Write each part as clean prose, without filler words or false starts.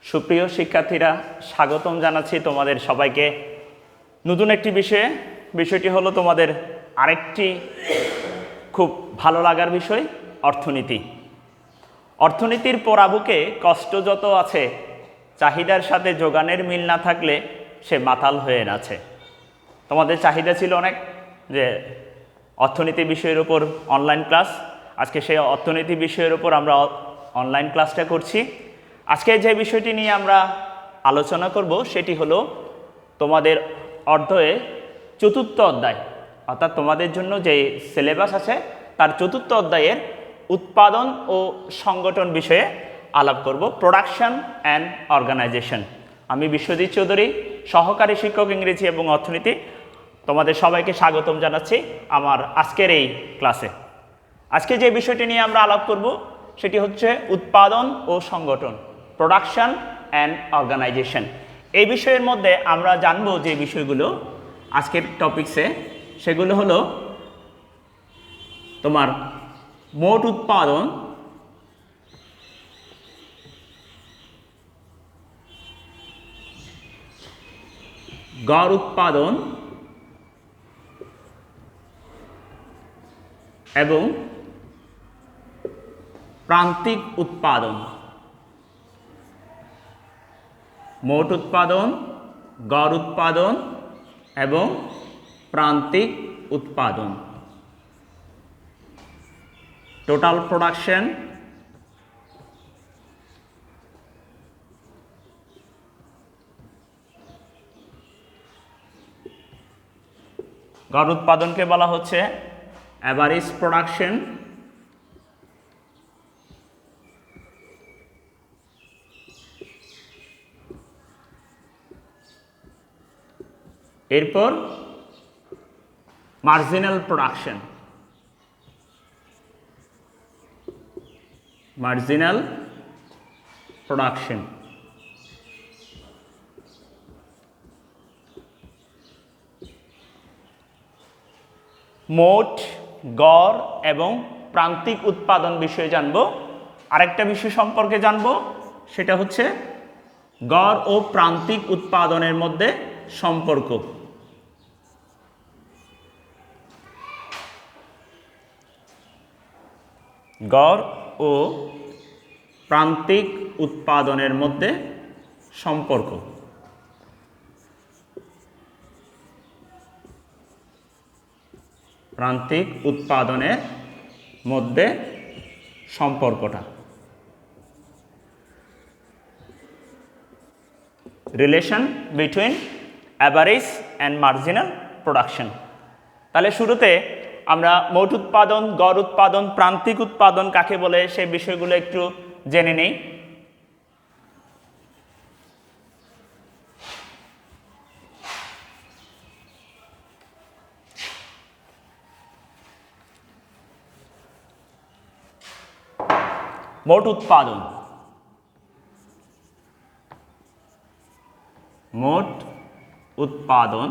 সুপ্রিয় শিক্ষার্থীরা, স্বাগতম জানাচ্ছি তোমাদের সবাইকে নতুন একটি বিষয়টি হলো তোমাদের আরেকটি খুব ভালো লাগার বিষয়, অর্থনীতি। অর্থনীতির পরাবুকে কষ্ট যত আছে, চাহিদার সাথে যোগানের মিল না থাকলে সে মাতাল হয়ে আছে। তোমাদের চাহিদা ছিল অনেক যে অর্থনীতি বিষয়ের উপর অনলাইন ক্লাস। আজকে সেই অর্থনীতি বিষয়ের উপর আমরা অনলাইন ক্লাসটা করছি। আজকে যে বিষয়টি নিয়ে আমরা আলোচনা করব সেটি হলো তোমাদের অর্ধয়ে চতুর্থ অধ্যায়, অর্থাৎ তোমাদের জন্য যে সিলেবাস আছে তার চতুর্থ অধ্যায়ের উৎপাদন ও সংগঠন বিষয়ে আলাপ করব, প্রোডাকশন অ্যান্ড অর্গানাইজেশন। আমি বিশ্বজিৎ চৌধুরী, সহকারী শিক্ষক ইংরেজি এবং অর্থনীতি। তোমাদের সবাইকে স্বাগতম জানাচ্ছি আমার আজকের এই ক্লাসে। আজকে যে বিষয়টি নিয়ে আমরা আলাপ করব সেটি হচ্ছে উৎপাদন ও সংগঠন, প্রোডাকশন অ্যান্ড অর্গানাইজেশন। এই বিষয়ের মধ্যে আমরা জানব যে বিষয়গুলো আজকের টপিকসে, সেগুলো হলো তোমার মোট উৎপাদন, গড় উৎপাদন এবং প্রান্তিক উৎপাদন। মোট উৎপাদন, গড় উৎপাদন এবং প্রান্তিক উৎপাদন, টোটাল প্রোডাকশন, গড় উৎপাদনকে বলা হচ্ছে অ্যাভারেজ প্রোডাকশন, এরপর মার্জিনাল প্রোডাকশন, মার্জিনাল প্রোডাকশন, মোট, গড় এবং প্রান্তিক উৎপাদন বিষয়ে জানব। আরেকটা বিষয় সম্পর্কে জানব, সেটা হচ্ছে গড় ও প্রান্তিক উৎপাদনের মধ্যে সম্পর্ক। গড় ও প্রান্তিক উৎপাদনের মধ্যে সম্পর্ক। প্রান্তিক উৎপাদনের মধ্যে সম্পর্কটা, relation between average and marginal production. তাহলে শুরুতে আমরা মোট উৎপাদন, গড় উৎপাদন, প্রান্তিক উৎপাদন কাকে বলে সে বিষয়গুলো একটু জেনে নেই। মোট উৎপাদন, মোট উৎপাদন,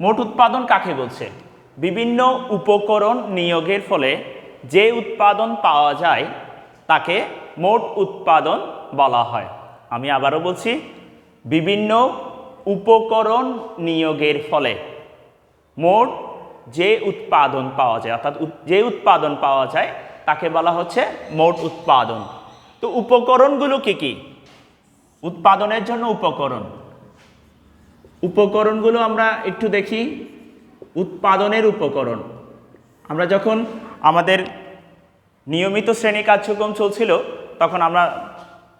মোট উৎপাদন কাকে বলছে? বিভিন্ন উপকরণ নিয়োগের ফলে যে উৎপাদন পাওয়া যায় তাকে মোট উৎপাদন বলা হয়। আমি আবারও বলছি, বিভিন্ন উপকরণ নিয়োগের ফলে মোট যে উৎপাদন পাওয়া যায়, অর্থাৎ যে উৎপাদন পাওয়া যায় তাকে বলা হচ্ছে মোট উৎপাদন। তো উপকরণগুলো কি কি? উৎপাদনের জন্য উপকরণগুলো আমরা একটু দেখি। উৎপাদনের উপকরণ, আমরা যখন আমাদের নিয়মিত শ্রেণী কার্যক্রম চলছিল তখন আমরা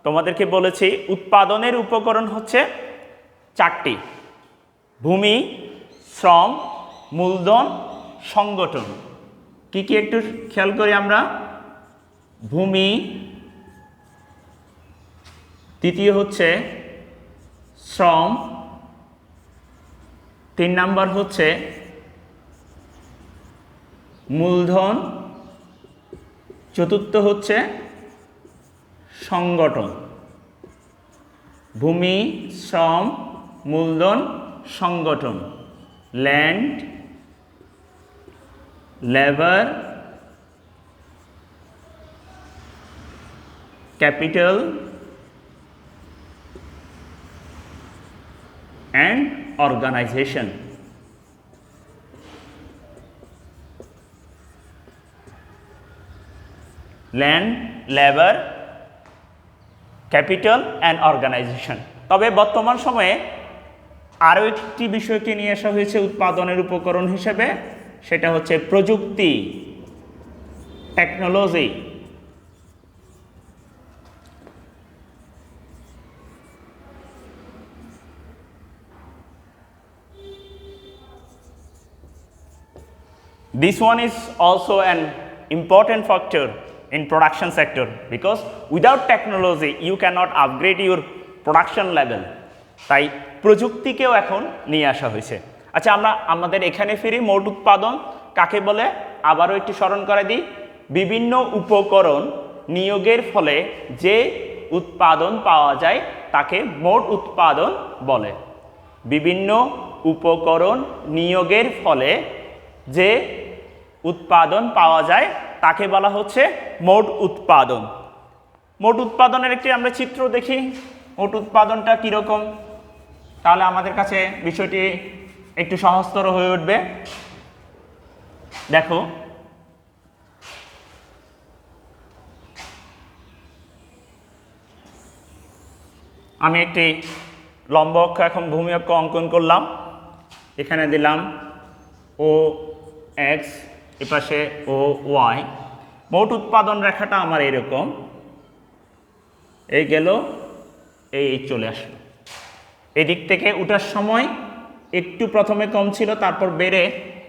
তোমাদেরকে বলেছি উৎপাদনের উপকরণ হচ্ছে 4টি: ভূমি, শ্রম, মূলধন, সংগঠন। কি কি একটু খেয়াল করি আমরা। ভূমি, দ্বিতীয় হচ্ছে শ্রম, 3 নাম্বার হচ্ছে মূলধন, চতুর্থ হচ্ছে সংগঠন। ভূমি, শ্রম, মূলধন, সংগঠন। Land, labour, capital and organization. Land, labor, capital and organization. তবে বর্তমান সময়ে আরও একটি বিষয়কে নিয়ে আসা হয়েছে উৎপাদনের উপকরণ হিসেবে, সেটা হচ্ছে প্রযুক্তি, technology. This one is also an important factor in production sector because without technology you cannot upgrade your production level. তাই প্রযুক্তিকেও এখন নিয়ে আসা হয়েছে। আচ্ছা, আমরা আমাদের এখানে ফিরি। মোট উৎপাদন কাকে বলে আবারও একটু স্মরণ করে দিই। বিভিন্ন উপকরণ নিয়োগের ফলে যে উৎপাদন পাওয়া যায় তাকে মোট উৎপাদন বলে। বিভিন্ন উপকরণ নিয়োগের ফলে যে উৎপাদন পাওয়া যায় তাকে বলা হচ্ছে মোট উৎপাদন। মোট উৎপাদনের একটি আমরা চিত্র দেখি, মোট উৎপাদনটা কীরকম, তাহলে আমাদের কাছে বিষয়টি একটু সহজতর হয়ে উঠবে। দেখো, আমি একটি লম্ব অক্ষ এখন ভূমি অক্ষ অঙ্কন করলাম। এখানে দিলাম ও এক্স, এপাশে ও ওয়াই। মোট উৎপাদন রেখাটা আমার এরকম, এই গেল, এই চলে আসলো। এদিক থেকে উঠার সময় একটু প্রথমে কম ছিল, তারপর বেড়ে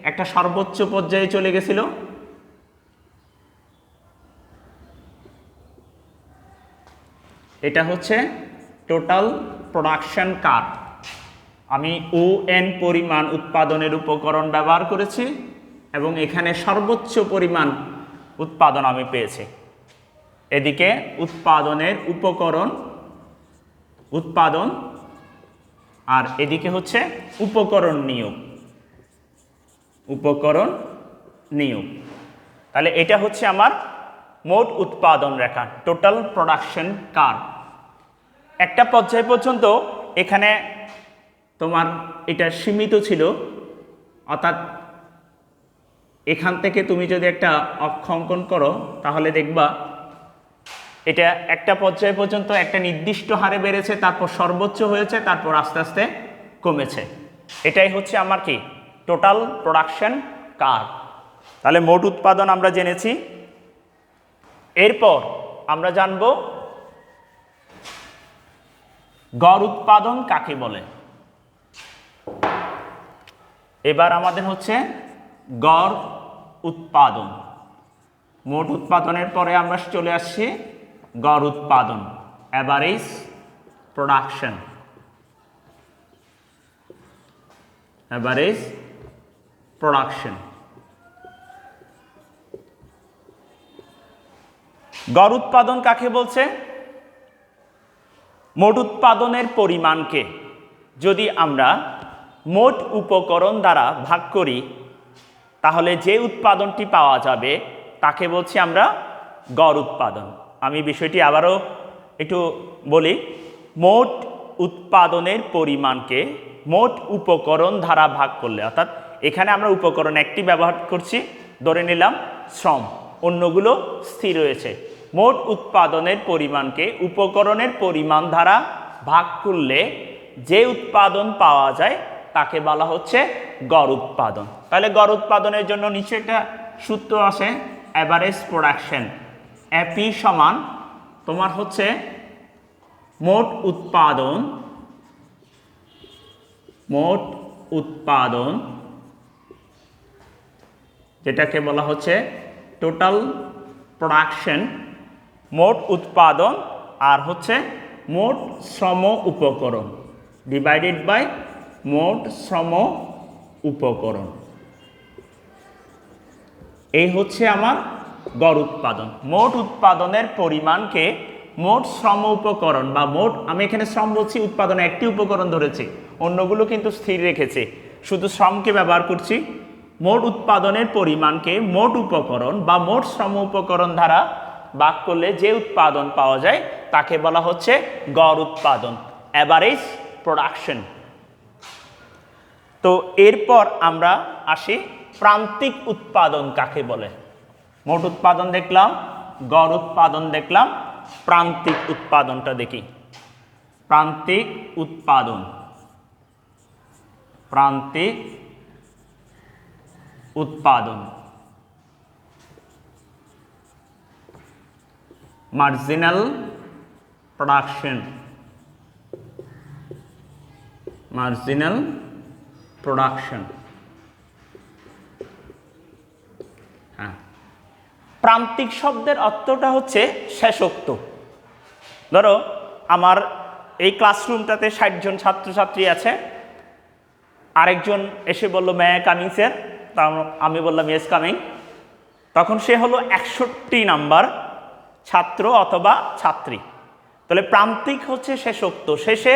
একটা সর্বোচ্চ পর্যায়ে চলে গেছিল। এটা হচ্ছে টোটাল প্রোডাকশন কার্ভ। আমি ON পরিমাণ উৎপাদনের উপকরণ ব্যবহার করেছি এবং এখানে সর্বোচ্চ পরিমাণ উৎপাদন আমি পেয়েছি। এদিকে উৎপাদনের উপকরণ উৎপাদন, আর এদিকে হচ্ছে উপকরণ নিয়োগ, উপকরণ নিয়োগ। তাহলে এটা হচ্ছে আমার মোট উৎপাদন রেখা, টোটাল প্রোডাকশন কার্ভ। একটা পর্যায় পর্যন্ত এখানে তোমার এটা সীমিত ছিল, অর্থাৎ এখান থেকে তুমি যদি একটা অক্ষ অঙ্কন করো তাহলে দেখবা এটা একটা পর্যায় পর্যন্ত একটা নির্দিষ্ট হারে বেড়েছে, তারপর সর্বোচ্চ হয়েছে, তারপর আস্তে আস্তে কমেছে। এটাই হচ্ছে আমার কি টোটাল প্রোডাকশন কার্ভ। তাহলে মোট উৎপাদন আমরা জেনেছি। এরপর আমরা জানব গড় উৎপাদন কাকে বলে। এবার আমাদের হচ্ছে গড় উৎপাদন। মোট উৎপাদনের পরে আমরা চলে আসছি গড় উৎপাদন, অ্যাভারেজ প্রোডাকশন, অ্যাভারেজ প্রোডাকশন। গড় উৎপাদন কাকে বলছে? মোট উৎপাদনের পরিমাণকে যদি আমরা মোট উপকরণ দ্বারা ভাগ করি তাহলে যে উৎপাদনটি পাওয়া যাবে তাকে বলছি আমরা গড় উৎপাদন। আমি বিষয়টি আবারও একটু বলি। মোট উৎপাদনের পরিমাণকে মোট উপকরণ দ্বারা ভাগ করলে, অর্থাৎ এখানে আমরা উপকরণ একটি ব্যবহার করছি, ধরে নিলাম শ্রম, অন্যগুলো স্থির রয়েছে। মোট উৎপাদনের পরিমাণকে উপকরণের পরিমাণ দ্বারা ভাগ করলে যে উৎপাদন পাওয়া যায় তাকে বলা হচ্ছে গড় উৎপাদন। তাহলে গড় উৎপাদনের জন্য নিচে একটা সূত্র আছে, অ্যাভারেজ প্রোডাকশন। অ্যাপি সমান তোমার হচ্ছে মোট উৎপাদন, মোট উৎপাদন যেটাকে বলা হচ্ছে টোটাল প্রোডাকশন, মোট উৎপাদন আর হচ্ছে মোট শ্রম উপকরণ ডিভাইডেড বাই মোট শ্রম উপকরণ। এই হচ্ছে আমার গড় উৎপাদন। মোট উৎপাদনের পরিমাণকে মোট শ্রম উপকরণ বা মোট, আমি এখানে শ্রম বলছি, উৎপাদনে একটি উপকরণ ধরেছি, অন্যগুলো কিন্তু স্থির রেখেছি, শুধু শ্রমকে ব্যবহার করছি। মোট উৎপাদনের পরিমাণকে মোট উপকরণ বা মোট শ্রম উপকরণ দ্বারা ভাগ করলে যে উৎপাদন পাওয়া যায় তাকে বলা হচ্ছে গড় উৎপাদন, অ্যাভারেজ প্রোডাকশন। তো এরপর আমরা আসি প্রান্তিক উৎপাদন কাকে বলে। মোট উৎপাদন দেখলাম, গড় উৎপাদন দেখলাম, প্রান্তিক উৎপাদনটা দেখি। প্রান্তিক উৎপাদন, প্রান্তিক উৎপাদন, মার্জিনাল প্রোডাকশন, মার্জিনাল প্রোডাকশন। হ্যাঁ, প্রান্তিক শব্দের অর্থটা হচ্ছে শেষোক্ত। ধরো আমার এই ক্লাসরুমটাতে 60 জন ছাত্রছাত্রী আছে, আরেকজন এসে বলল মে কামিং স্যার, তা আমি বললাম ইয়েস কামিং, তখন সে হলো 61 নাম্বার ছাত্র অথবা ছাত্রী। তাহলে প্রান্তিক হচ্ছে শেষোক্ত, শেষে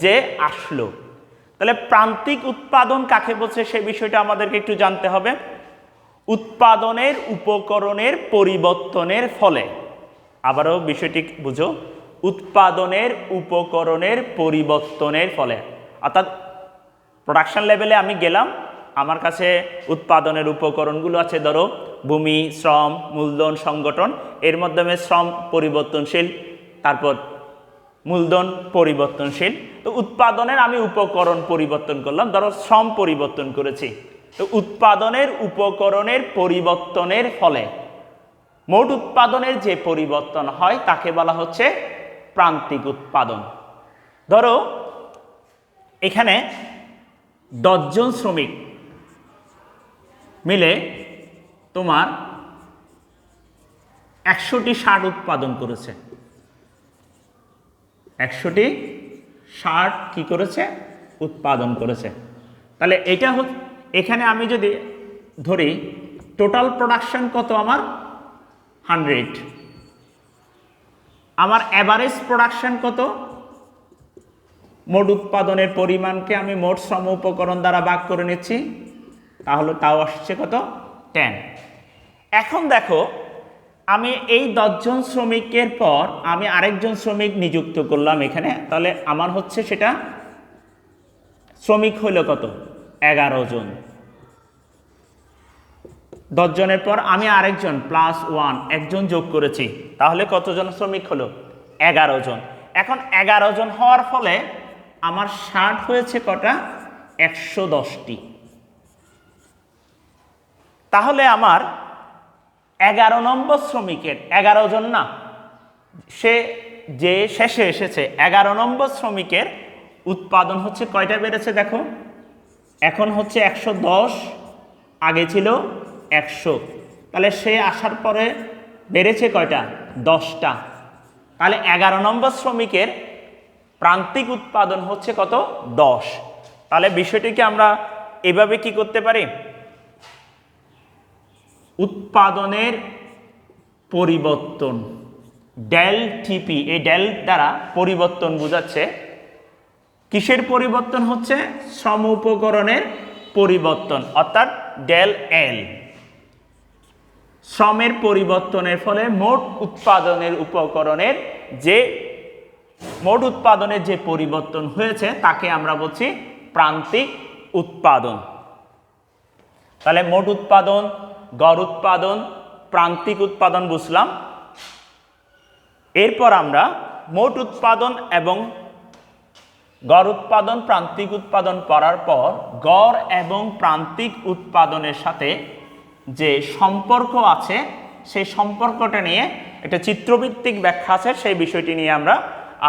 যে আসলো। তাহলে প্রান্তিক উৎপাদন কাকে বলছে সে বিষয়টা আমাদেরকে একটু জানতে হবে। উৎপাদনের উপকরণের পরিবর্তনের ফলে, আবারও বিষয়টি বুঝো, উৎপাদনের উপকরণের পরিবর্তনের ফলে, অর্থাৎ প্রোডাকশন লেভেলে আমি গেলাম, আমার কাছে উৎপাদনের উপকরণগুলো আছে, ধরো ভূমি, শ্রম, মূলধন, সংগঠন। এর মাধ্যমে শ্রম পরিবর্তনশীল, তারপর মূলধন পরিবর্তনশীল। তো উৎপাদনের আমি উপকরণ পরিবর্তন করলাম, ধরো শ্রম পরিবর্তন করেছি। তো উৎপাদনের উপকরণের পরিবর্তনের ফলে মোট উৎপাদনের যে পরিবর্তন হয় তাকে বলা হচ্ছে প্রান্তিক উৎপাদন। ধরো এখানে 10 জন শ্রমিক মিলে তোমার 100টি শার্ট উৎপাদন করেছে, 100টি শার্ট কি করেছে? উৎপাদন করেছে। তাহলে এটা এখানে আমি যদি ধরি টোটাল প্রোডাকশন কত আমার 100, আমার অ্যাভারেজ প্রোডাকশন কত? মোট উৎপাদনের পরিমাণকে আমি মোট শ্রম উপকরণ দ্বারা ভাগ করে নিচ্ছি, তাহলে তাও আসছে কত? 10। এখন দেখো আমি এই 10 জন শ্রমিকের পর আমি আরেকজন শ্রমিক নিযুক্ত করলাম এখানে, তাহলে আমার হচ্ছে সেটা শ্রমিক হইল কত? 11 জন। 10 জনের পর আমি আরেকজন +1 একজন যোগ করেছি, তাহলে কতজন শ্রমিক হলো? 11 জন। এখন 11 জন হওয়ার ফলে আমার শার্ট হয়েছে কটা? 110টি। তাহলে আমার 11 নম্বর শ্রমিকের, 11 জন না, সে যে শেষে এসেছে 11 নম্বর শ্রমিকের উৎপাদন হচ্ছে কয়টা বেড়েছে দেখো, এখন হচ্ছে 110, আগে ছিল 100। তাহলে সে আসার পরে বেড়েছে কয়টা? 10টা। তাহলে 11 নম্বর শ্রমিকের প্রান্তিক উৎপাদন হচ্ছে কত? 10। তাহলে বিষয়টিকে আমরা এভাবে কি করতে পারি? উৎপাদনের পরিবর্তন, ডেল টিপি, এই ডেল দ্বারা পরিবর্তন বোঝাচ্ছে। কিসের পরিবর্তন হচ্ছে? শ্রম উপকরণের পরিবর্তন, অর্থাৎ ডেল এল। শ্রমের পরিবর্তনের ফলে মোট উৎপাদনের উপকরণের যে মোট উৎপাদনের যে পরিবর্তন হয়েছে তাকে আমরা বলছি প্রান্তিক উৎপাদন। তাহলে মোট উৎপাদন, গড় উৎপাদন, প্রান্তিক উৎপাদন বুঝলাম। এরপর আমরা মোট উৎপাদন এবং গড় উৎপাদন, প্রান্তিক উৎপাদন পড়ার পর গড় এবং প্রান্তিক উৎপাদনের সাথে যে সম্পর্ক আছে সেই সম্পর্কটা নিয়ে একটা চিত্রভিত্তিক ব্যাখ্যা আছে, সেই বিষয়টি নিয়ে আমরা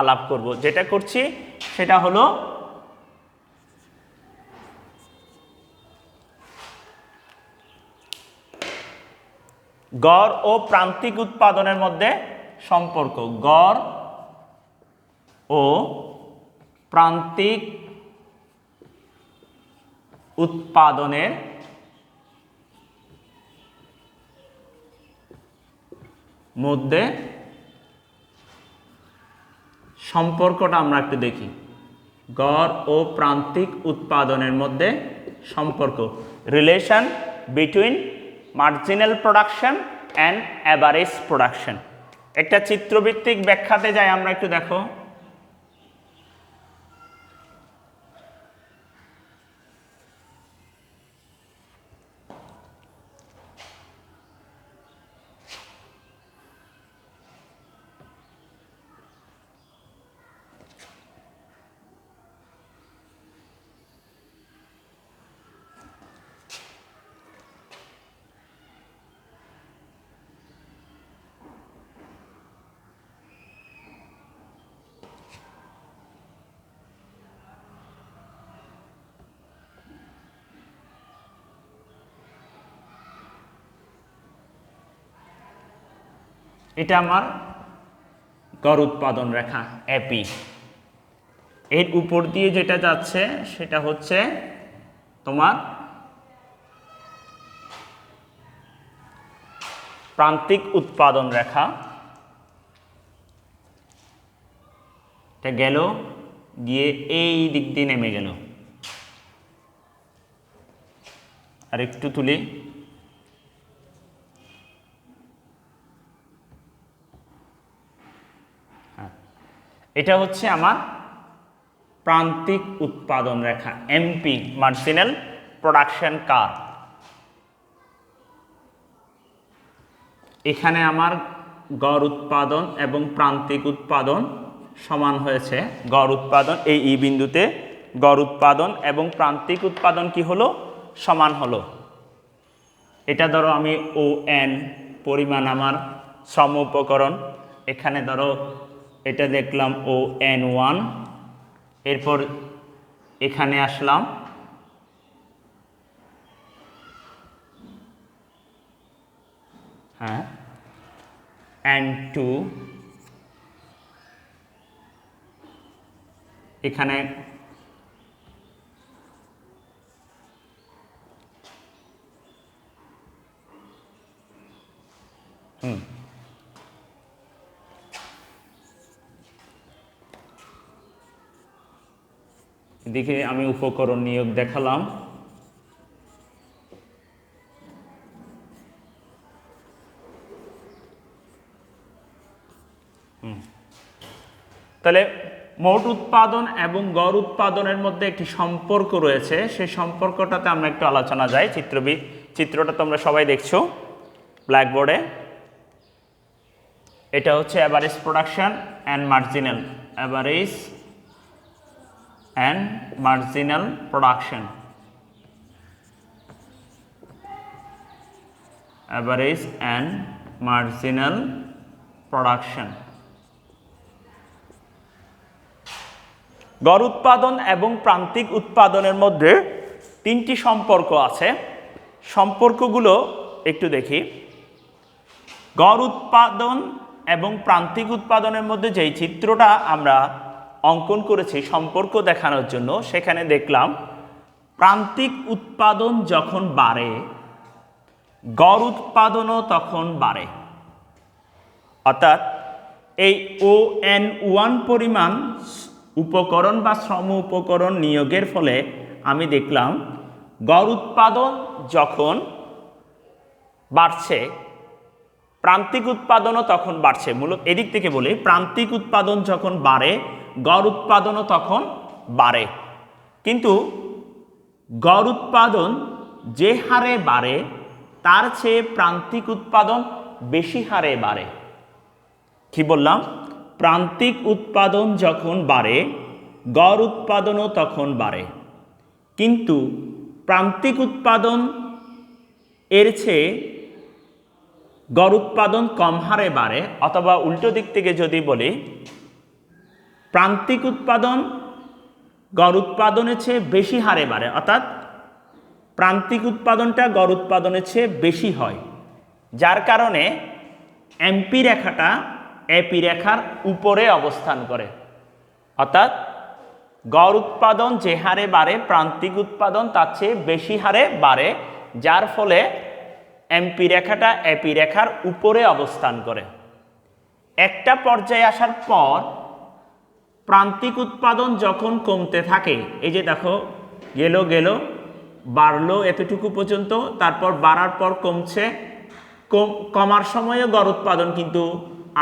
আলাপ করব। যেটা করছি সেটা হলো গড় ও প্রান্তিক উৎপাদনের মধ্যে সম্পর্ক। গড় ও প্রান্তিক উৎপাদনের মধ্যে সম্পর্কটা আমরা একটু দেখি। গড় ও প্রান্তিক উৎপাদনের মধ্যে সম্পর্ক, relation between marginal production and average production. একটা চিত্রভিত্তিক ব্যাখ্যাতে যাই আমরা, একটু দেখো। এটা আমার গড় উৎপাদন রেখা এপি, এর উপর দিয়ে যেটা যাচ্ছে সেটা হচ্ছে তোমার প্রান্তিক উৎপাদন রেখা। এটা গেল গিয়ে এই দিক দিয়ে নেমে গেল। আর একটু তুলি, এটা হচ্ছে আমার প্রান্তিক উৎপাদন রেখা এমপি, মার্জিনাল প্রোডাকশন কার্ভ। এখানে আমার গড় উৎপাদন এবং প্রান্তিক উৎপাদন সমান হয়েছে। গড় উৎপাদন এই ই বিন্দুতে গড় উৎপাদন এবং প্রান্তিক উৎপাদন কি হলো, সমান হলো। এটা ধরো আমি ও এন পরিমাণ আমার শ্রম উপকরণ, এখানে ধরো এটা দেখলাম ও এন ওয়ান, এরপর এখানে আসলাম হ্যাঁ এন টু, এখানে এদিকে আমি উপকরণ নিয়োগ দেখালাম। তাহলে মোট উৎপাদন এবং গড় উৎপাদনের মধ্যে একটি সম্পর্ক রয়েছে, সেই সম্পর্কটাতে আমরা একটু আলোচনা যাই। চিত্রটা তোমরা সবাই দেখছো ব্ল্যাকবোর্ডে। এটা হচ্ছে average production and marginal, average and marginal production, average and marginal production. গড় উৎপাদন এবং প্রান্তিক উৎপাদনের মধ্যে তিনটি সম্পর্ক আছে। সম্পর্কগুলো একটু দেখি। গড় উৎপাদন এবং প্রান্তিক উৎপাদনের মধ্যে যেই চিত্রটা আমরা অঙ্কন করেছি সম্পর্ক দেখানোর জন্য, সেখানে দেখলাম প্রান্তিক উৎপাদন যখন বাড়ে গড় উৎপাদনও তখন বাড়ে। অর্থাৎ এই ও এন ওয়ান পরিমাণ উপকরণ বা শ্রম উপকরণ নিয়োগের ফলে আমি দেখলাম গড় উৎপাদন যখন বাড়ছে প্রান্তিক উৎপাদনও তখন বাড়ছে। মূলত এদিক থেকে বলি, প্রান্তিক উৎপাদন যখন বাড়ে গড় উৎপাদনও তখন বাড়ে। কিন্তু গড় উৎপাদন যে হারে বাড়ে তার চেয়ে প্রান্তিক উৎপাদন বেশি হারে বাড়ে। কি বললাম? প্রান্তিক উৎপাদন যখন বাড়ে গড় উৎপাদনও তখন বাড়ে, কিন্তু প্রান্তিক উৎপাদন এর চেয়ে গড় উৎপাদন কম হারে বাড়ে। অথবা উল্টো দিক থেকে যদি বলি, প্রান্তিক উৎপাদন গড় উৎপাদনের চেয়ে বেশি হারে বাড়ে, অর্থাৎ প্রান্তিক উৎপাদনটা গড় উৎপাদনের চেয়ে বেশি হয়, যার কারণে এমপি রেখাটা এপি রেখার উপরে অবস্থান করে। অর্থাৎ গড় উৎপাদন যে হারে বাড়ে প্রান্তিক উৎপাদন তার চেয়ে বেশি হারে বাড়ে, যার ফলে এমপি রেখাটা এপি রেখার উপরে অবস্থান করে। একটা পর্যায়ে আসার পর প্রান্তিক উৎপাদন যখন কমতে থাকে, এই যে দেখো গেল বাড়লো এতটুকু পর্যন্ত, তারপর বাড়ার পর কমছে, কমার সময়ে গড় উৎপাদন কিন্তু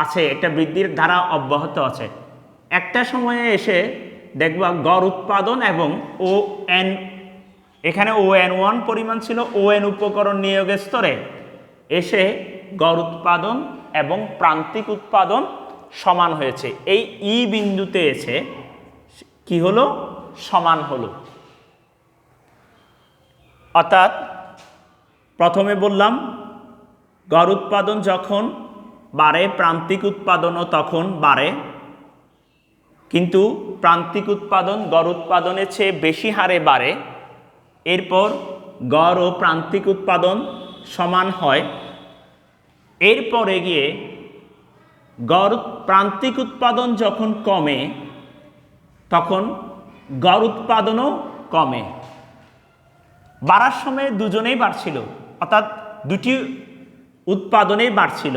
আছে, একটা বৃদ্ধির ধারা অব্যাহত আছে। একটা সময়ে এসে দেখবা গড় উৎপাদন এবং ও এন, এখানে ON1 পরিমাণ ছিল, ON উপকরণ নিয়োগের স্তরে এসে গড় উৎপাদন এবং প্রান্তিক উৎপাদন সমান হয়েছে। এই ই বিন্দুতে এসে কি হলো? সমান হলো। অর্থাৎ প্রথমে বললাম গড় উৎপাদন যখন বাড়ে প্রান্তিক উৎপাদনও তখন বাড়ে, কিন্তু প্রান্তিক উৎপাদন গড় উৎপাদনের চেয়ে বেশি হারে বাড়ে। এরপর গড় ও প্রান্তিক উৎপাদন সমান হয়। এরপরে গিয়ে গড় প্রান্তিক উৎপাদন যখন কমে তখন গড় উৎপাদনও কমে। বাড়ার সময় দুজনেই বাড়ছিল, অর্থাৎ দুটি উৎপাদনেই বাড়ছিল,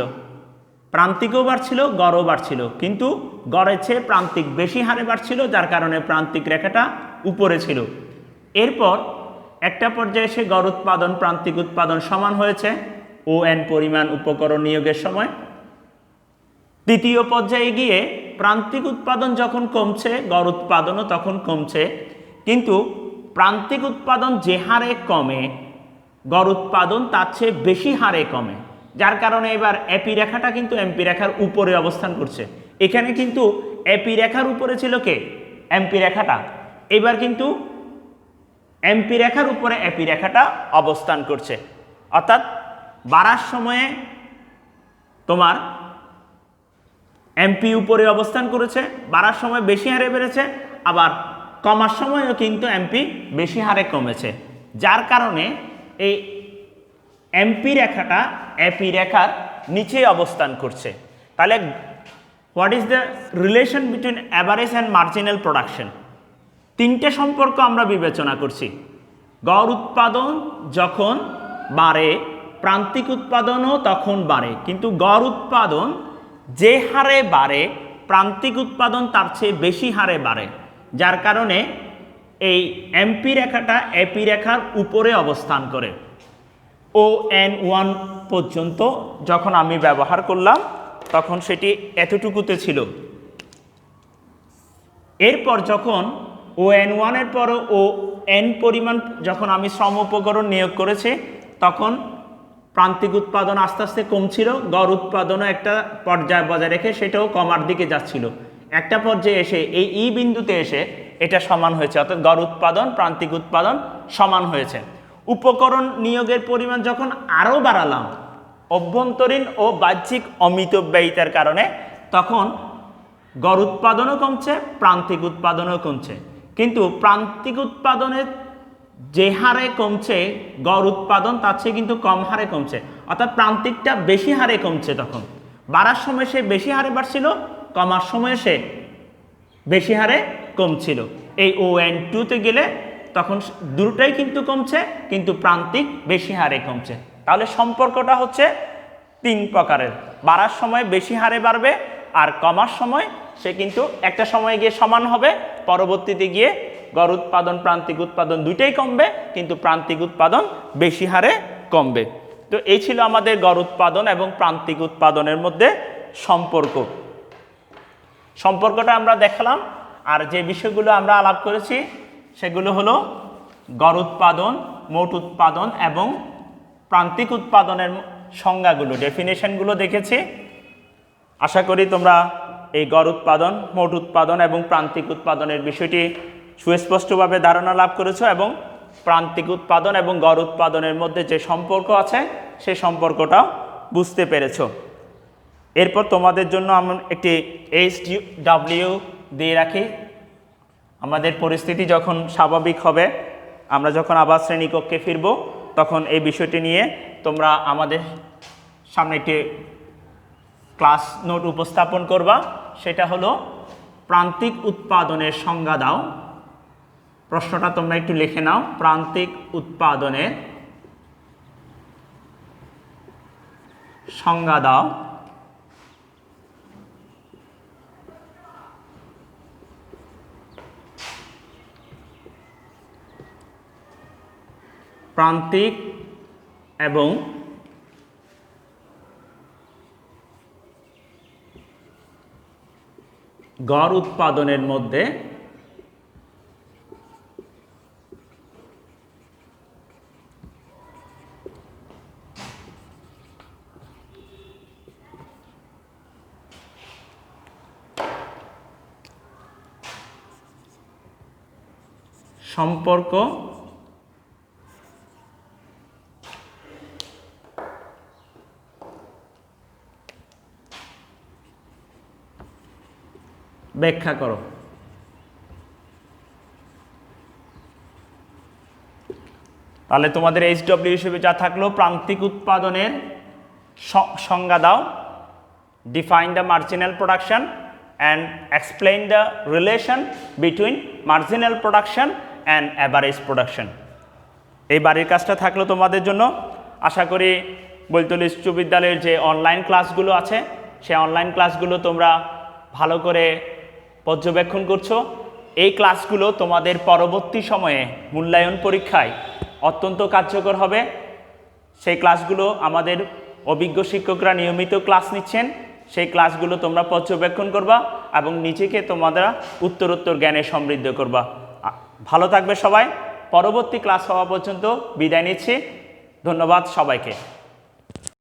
প্রান্তিকও বাড়ছিল, গড়ও বাড়ছিল, কিন্তু গড়ের চেয়ে প্রান্তিক বেশি হারে বাড়ছিল, যার কারণে প্রান্তিক রেখাটা উপরে ছিল। এরপর একটা পর্যায়ে এসে গড় উৎপাদন প্রান্তিক উৎপাদন সমান হয়েছে ON পরিমাণ উপকরণ নিয়োগের সময়। তৃতীয় পর্যায়ে গিয়ে প্রান্তিক উৎপাদন যখন কমছে গড় উৎপাদনও তখন কমছে, কিন্তু প্রান্তিক উৎপাদন যে হারে কমে গড় উৎপাদন তার চেয়ে বেশি হারে কমে, যার কারণে এবার এপি রেখাটা কিন্তু এমপি রেখার উপরে অবস্থান করছে। এখানে কিন্তু এপি রেখার উপরে ছিল কে? এমপি রেখাটা। এবার কিন্তু এমপি রেখার উপরে এপি রেখাটা অবস্থান করছে। অর্থাৎ বাড়ার সময়ে তোমার এমপি উপরে অবস্থান করেছে, বাড়ার সময় বেশি হারে বেড়েছে, আবার কমার সময়ও কিন্তু এমপি বেশি হারে কমেছে, যার কারণে এই এমপি রেখাটা এপি রেখার নিচে অবস্থান করছে। তাহলে what is the relation between average and marginal production? তিনটে সম্পর্ক আমরা বিবেচনা করছি। গড় উৎপাদন যখন বাড়ে প্রান্তিক উৎপাদনও তখন বাড়ে, কিন্তু গড় উৎপাদন যে হারে বাড়ে প্রান্তিক উৎপাদন তার চেয়ে বেশি হারে বাড়ে, যার কারণে এই এমপি রেখাটা এপি রেখার উপরে অবস্থান করে। ON1 পর্যন্ত যখন আমি ব্যবহার করলাম তখন সেটি এতটুকুতে ছিল। এরপর যখন ON1 এর পর ON পরিমাণ যখন আমি শ্রম উপকরণ নিয়োগ করেছি তখন প্রান্তিক উৎপাদন আস্তে আস্তে কমছিল, গড় উৎপাদনও একটা পর্যায় বজায় রেখে সেটাও কমার দিকে যাচ্ছিল। একটা পর্যায়ে এসে এই ই বিন্দুতে এসে এটা সমান হয়েছে, অর্থাৎ গড় উৎপাদন প্রান্তিক উৎপাদন সমান হয়েছে। উপকরণ নিয়োগের পরিমাণ যখন আরও বাড়ালাম অভ্যন্তরীণ ও বাহ্যিক অমিতব্যয়িতার কারণে, তখন গড় উৎপাদনও কমছে প্রান্তিক উৎপাদনও কমছে, কিন্তু প্রান্তিক উৎপাদনের যে হারে কমছে গড় উৎপাদন তার চেয়ে কিন্তু কম হারে কমছে, অর্থাৎ প্রান্তিকটা বেশি হারে কমছে। তখন বাড়ার সময় সে বেশি হারে বাড়ছিল, কমার সময় সে বেশি হারে কমছিল। এই ON2-তে গেলে তখন দুটোটাই কিন্তু কমছে, কিন্তু প্রান্তিক বেশি হারে কমছে। তাহলে সম্পর্কটা হচ্ছে তিন প্রকারের। বাড়ার সময় বেশি হারে বাড়বে, আর কমার সময় সে কিন্তু একটা সময় গিয়ে সমান হবে, পরবর্তীতে গিয়ে গড় উৎপাদন প্রান্তিক উৎপাদন দুইটাই কমবে, কিন্তু প্রান্তিক উৎপাদন বেশি হারে কমবে। তো এই ছিল আমাদের গড় উৎপাদন এবং প্রান্তিক উৎপাদনের মধ্যে সম্পর্কটা আমরা দেখালাম। আর যে বিষয়গুলো আমরা আলাপ করেছি সেগুলো হলো গড় উৎপাদন, মোট উৎপাদন এবং প্রান্তিক উৎপাদনের সংজ্ঞাগুলো, ডেফিনেশনগুলো দেখেছি। আশা করি তোমরা এই গড় উৎপাদন, মোট উৎপাদন এবং প্রান্তিক উৎপাদনের বিষয়টি সুস্পষ্টভাবে ধারণা লাভ করেছো এবং প্রান্তিক উৎপাদন এবং গড় উৎপাদনের মধ্যে যে সম্পর্ক আছে সেই সম্পর্কটাও বুঝতে পেরেছো। এরপর তোমাদের জন্য আমরা একটি HW দিয়ে রাখি। আমাদের পরিস্থিতি যখন স্বাভাবিক হবে, আমরা যখন আবার শ্রেণীকক্ষে ফিরব, তখন এই বিষয়টি নিয়ে তোমরা আমাদের সামনে একটি ক্লাস নোট উপস্থাপন করবা। সেটা হলো প্রান্তিক উৎপাদনের সংজ্ঞা দাও। প্রশ্নটা তোমরা একটু লিখে নাও। প্রান্তিক উৎপাদনের সংজ্ঞা দাও। প্রান্তিক এবং গড় উৎপাদনের মধ্যে সম্পর্ক ব্যাখ্যা করো। তাহলে তোমাদের HW হিসেবে যা থাকলো, প্রান্তিক উৎপাদনের সংজ্ঞা দাও, define the marginal production and explain the relation between marginal production and average production. এই বাড়ির কাজটা থাকলো তোমাদের জন্য। আশা করি বৈতলী উচ্চ বিদ্যালয়ের যে অনলাইন ক্লাসগুলো আছে, সেই অনলাইন ক্লাসগুলো তোমরা ভালো করে পর্যবেক্ষণ করছো। এই ক্লাসগুলো তোমাদের পরবর্তী সময়ে মূল্যায়ন পরীক্ষায় অত্যন্ত কার্যকর হবে। সেই ক্লাসগুলো আমাদের অভিজ্ঞ শিক্ষকরা নিয়মিত ক্লাস নিচ্ছেন। সেই ক্লাসগুলো তোমরা পর্যবেক্ষণ করবা এবং নিজেকে তোমরা উত্তরোত্তর জ্ঞানে সমৃদ্ধ করবা। ভালো থাকবে সবাই। পরবর্তী ক্লাস হওয়া পর্যন্ত বিদায় নিচ্ছি। ধন্যবাদ সবাইকে।